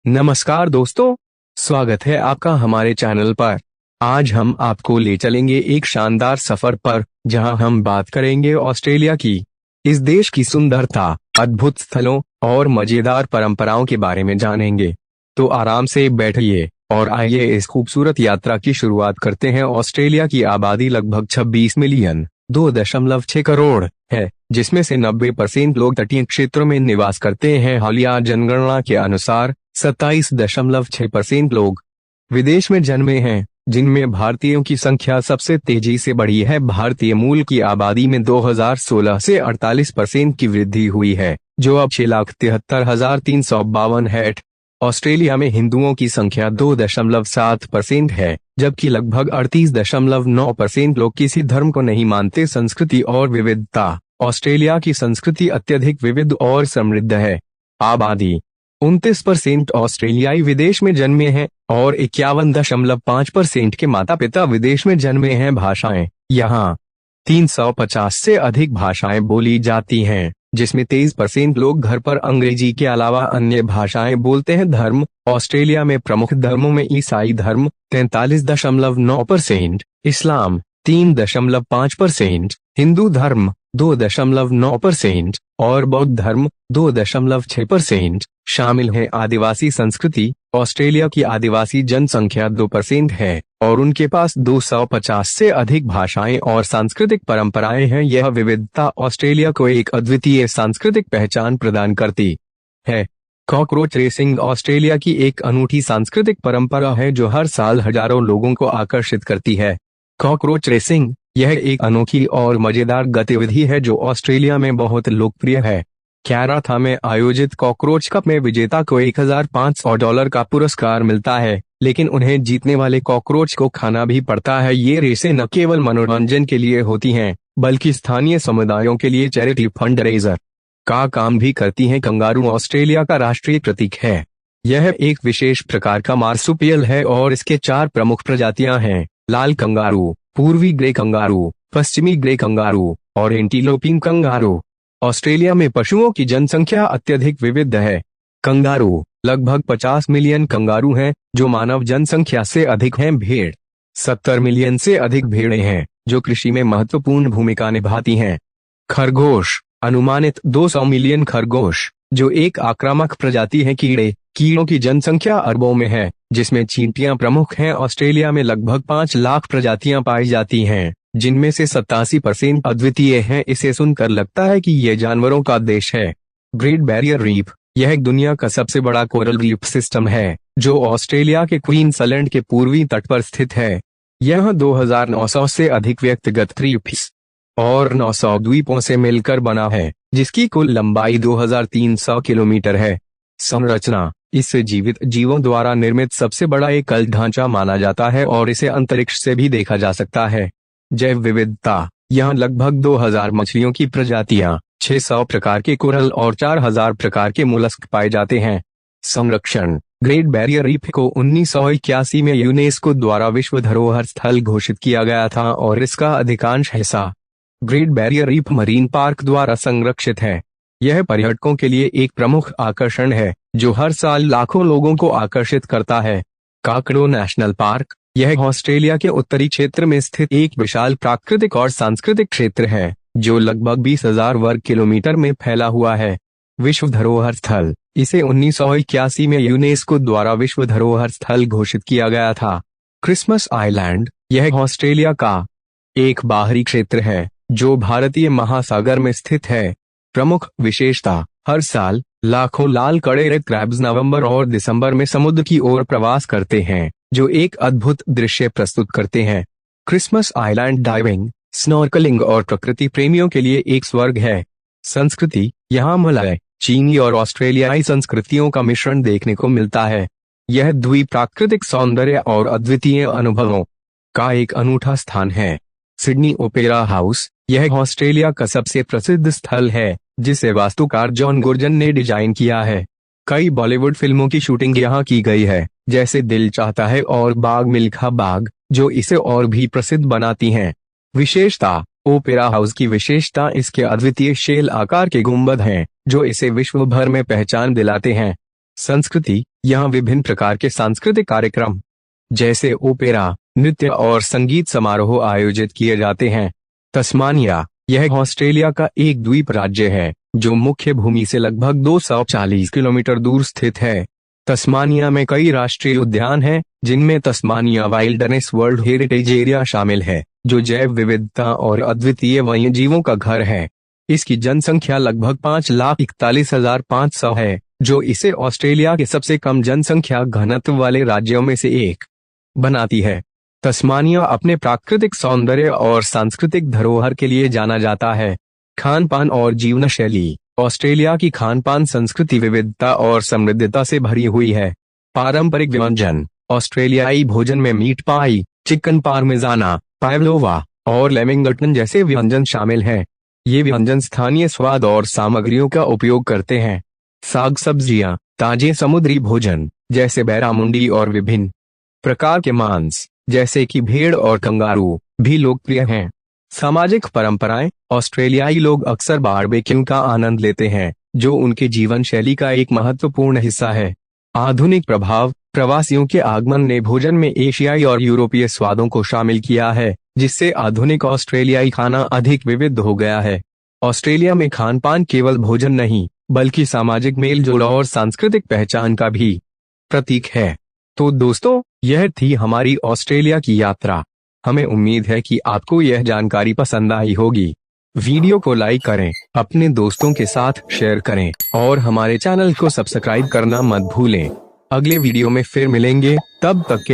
नमस्कार दोस्तों, स्वागत है आपका हमारे चैनल पर। आज हम आपको ले चलेंगे एक शानदार सफर पर, जहां हम बात करेंगे ऑस्ट्रेलिया की। इस देश की सुंदरता, अद्भुत स्थलों और मजेदार परंपराओं के बारे में जानेंगे। तो आराम से बैठिए और आइए इस खूबसूरत यात्रा की शुरुआत करते हैं। ऑस्ट्रेलिया की आबादी लगभग 26 मिलियन 2.6 करोड़ है, जिसमें से 90% लोग तटीय क्षेत्रों में निवास करते हैं। हालिया जनगणना के अनुसार 27.6% लोग विदेश में जन्मे हैं, जिनमें भारतीयों की संख्या सबसे तेजी से बढ़ी है। भारतीय मूल की आबादी में 2016 से 48% की वृद्धि हुई है, जो अब 6,73,352 है। ऑस्ट्रेलिया में हिंदुओं की संख्या 2.7% है, जबकि लगभग 38.9% लोग किसी धर्म को नहीं मानते। संस्कृति और विविधता। ऑस्ट्रेलिया की संस्कृति अत्यधिक विविध और समृद्ध है। आबादी 29% ऑस्ट्रेलियाई विदेश में जन्मे हैं और 51.5% के माता पिता विदेश में जन्मे हैं। भाषाएं, यहाँ 350 से अधिक भाषाएं बोली जाती हैं, जिसमें 23% लोग घर पर अंग्रेजी के अलावा अन्य भाषाएं बोलते हैं। धर्म। ऑस्ट्रेलिया में प्रमुख धर्मों में ईसाई धर्म 43.9%, इस्लाम 3.5%, हिंदू धर्म 2.9% और बौद्ध धर्म 2.6% शामिल है। आदिवासी संस्कृति। ऑस्ट्रेलिया की आदिवासी जनसंख्या 2% है और उनके पास 250 से अधिक भाषाएं और सांस्कृतिक परंपराएं हैं। यह विविधता ऑस्ट्रेलिया को एक अद्वितीय सांस्कृतिक पहचान प्रदान करती है। कॉकरोच रेसिंग ऑस्ट्रेलिया की एक अनूठी सांस्कृतिक परंपरा है, जो हर साल हजारों लोगों को आकर्षित करती है। कॉकरोच रेसिंग यह एक अनोखी और मजेदार गतिविधि है जो ऑस्ट्रेलिया में बहुत लोकप्रिय है। कैराथा में आयोजित कॉकरोच कप में विजेता को $1,500 का पुरस्कार मिलता है, लेकिन उन्हें जीतने वाले कॉकरोच को खाना भी पड़ता है। ये रेसें न केवल मनोरंजन के लिए होती हैं, बल्कि स्थानीय समुदायों के लिए चैरिटी फंड रेजर का काम भी करती हैं। कंगारू ऑस्ट्रेलिया का राष्ट्रीय प्रतीक है। यह एक विशेष प्रकार का मार्सुपियल है और इसके 4 प्रमुख प्रजातियां हैं: लाल कंगारू, पूर्वी ग्रे कंगारू, पश्चिमी ग्रे कंगारू और एंटीलोपिन कंगारू। ऑस्ट्रेलिया में पशुओं की जनसंख्या अत्यधिक विविध है। कंगारू। लगभग 50 मिलियन कंगारू हैं, जो मानव जनसंख्या से अधिक हैं। भेड़। 70 मिलियन से अधिक भेड़ें हैं, जो कृषि में महत्वपूर्ण भूमिका निभाती हैं। खरगोश। अनुमानित 200 मिलियन खरगोश, जो एक आक्रामक प्रजाति है। कीड़े। कीड़ों की जनसंख्या अरबों में है, जिसमें चींटियां प्रमुख हैं। ऑस्ट्रेलिया में लगभग 5 लाख प्रजातियां पाई जाती हैं, जिनमें से 87% अद्वितीय हैं। इसे सुनकर लगता है कि यह जानवरों का देश है। Great barrier reef. यह दुनिया का सबसे बड़ा कोरल रीफ सिस्टम है, जो ऑस्ट्रेलिया के क्वींसलैंड के पूर्वी तट पर स्थित है। यह 2900 से अधिक व्यक्तिगत रीफ्स और 900 द्वीपों से मिलकर बना है, जिसकी कुल लंबाई 2300 किलोमीटर है। संरचना। इसे जीवित जीवों द्वारा निर्मित सबसे बड़ा एकल ढांचा माना जाता है और इसे अंतरिक्ष से भी देखा जा सकता है। जैव विविधता। यहाँ लगभग 2000 मछलियों की प्रजातियां, 600 प्रकार के कोरल और 4000 प्रकार के मोलस्क पाए जाते हैं। संरक्षण। ग्रेट बैरियर रीफ को 1981 में यूनेस्को द्वारा विश्व धरोहर स्थल घोषित किया गया था और इसका अधिकांश हिस्सा great barrier reef marine park द्वारा संरक्षित है। यह पर्यटकों के लिए एक प्रमुख आकर्षण है, जो हर साल लाखों लोगों को आकर्षित करता है। काकड़ो नेशनल पार्क। यह ऑस्ट्रेलिया के उत्तरी क्षेत्र में स्थित एक विशाल प्राकृतिक और सांस्कृतिक क्षेत्र है, जो लगभग 20,000 वर्ग किलोमीटर में फैला हुआ है। विश्व धरोहर स्थल। इसे 1981 में यूनेस्को द्वारा विश्व धरोहर स्थल घोषित किया गया था। Christmas island. यह ऑस्ट्रेलिया का एक बाहरी क्षेत्र है, जो भारतीय महासागर में स्थित है। प्रमुख विशेषता। हर साल लाखों लाल कड़ेरे क्रैब्स नवंबर और दिसंबर में समुद्र की ओर प्रवास करते हैं, जो एक अद्भुत दृश्य प्रस्तुत करते हैं। क्रिसमस आइलैंड डाइविंग, स्नॉर्कलिंग और प्रकृति प्रेमियों के लिए एक स्वर्ग है। संस्कृति। यहाँ मलय, चीनी और ऑस्ट्रेलियाई संस्कृतियों का मिश्रण देखने को मिलता है। यह द्वीप प्राकृतिक सौंदर्य और अद्वितीय अनुभवों का एक अनूठा स्थान है। Sydney opera house. यह ऑस्ट्रेलिया का सबसे प्रसिद्ध स्थल है, जिसे वास्तुकार जॉन गुर्जन ने डिजाइन किया है। कई बॉलीवुड फिल्मों की शूटिंग यहाँ की गई है, जैसे दिल चाहता है और बाग मिल्खा बाग, जो इसे और भी प्रसिद्ध बनाती हैं। विशेषता। ओपेरा हाउस की विशेषता इसके अद्वितीय शेल आकार के गुंबद हैं, जो इसे विश्व भर में पहचान दिलाते हैं। संस्कृति। यहाँ विभिन्न प्रकार के सांस्कृतिक कार्यक्रम जैसे ओपेरा, नृत्य और संगीत समारोह आयोजित किए जाते हैं। तस्मानिया, यह ऑस्ट्रेलिया का एक द्वीप राज्य है जो मुख्य भूमि से लगभग 240 किलोमीटर दूर स्थित है। तस्मानिया में कई राष्ट्रीय उद्यान हैं, जिनमें Tasmania wilderness world heritage area शामिल है, जो जैव विविधता और अद्वितीय वन्यजीवों का घर है। इसकी जनसंख्या लगभग 5,41,500 है, जो इसे ऑस्ट्रेलिया के सबसे कम जनसंख्या घनत्व वाले राज्यों में से एक बनाती है। तस्मानिया अपने प्राकृतिक सौंदर्य और सांस्कृतिक धरोहर के लिए जाना जाता है। खान पान और जीवन शैली। ऑस्ट्रेलिया की खान पान संस्कृति विविधता और समृद्धता से भरी हुई है। पारंपरिक व्यंजन। ऑस्ट्रेलियाई भोजन में मीट पाई, चिकन पार्मेजाना, पावलोवा और लेमिंगटन जैसे व्यंजन शामिल हैं। ये व्यंजन स्थानीय स्वाद और सामग्रियों का उपयोग करते हैं। साग सब्जियां, ताजे समुद्री भोजन जैसे बैरामुंडी और विभिन्न प्रकार के मांस जैसे कि भेड़ और कंगारू भी लोकप्रिय हैं। सामाजिक परंपराएं। ऑस्ट्रेलियाई लोग अक्सर बारबेक्यू का आनंद लेते हैं, जो उनके जीवन शैली का एक महत्वपूर्ण हिस्सा है। आधुनिक प्रभाव। प्रवासियों के आगमन ने भोजन में एशियाई और यूरोपीय स्वादों को शामिल किया है, जिससे आधुनिक ऑस्ट्रेलियाई खाना अधिक विविध हो गया है। ऑस्ट्रेलिया में खान पान केवल भोजन नहीं, बल्कि सामाजिक मेल जोल और सांस्कृतिक पहचान का भी प्रतीक है। तो दोस्तों, यह थी हमारी ऑस्ट्रेलिया की यात्रा। हमें उम्मीद है कि आपको यह जानकारी पसंद आई होगी। वीडियो को लाइक करें, अपने दोस्तों के साथ शेयर करें और हमारे चैनल को सब्सक्राइब करना मत भूलें। अगले वीडियो में फिर मिलेंगे, तब तक के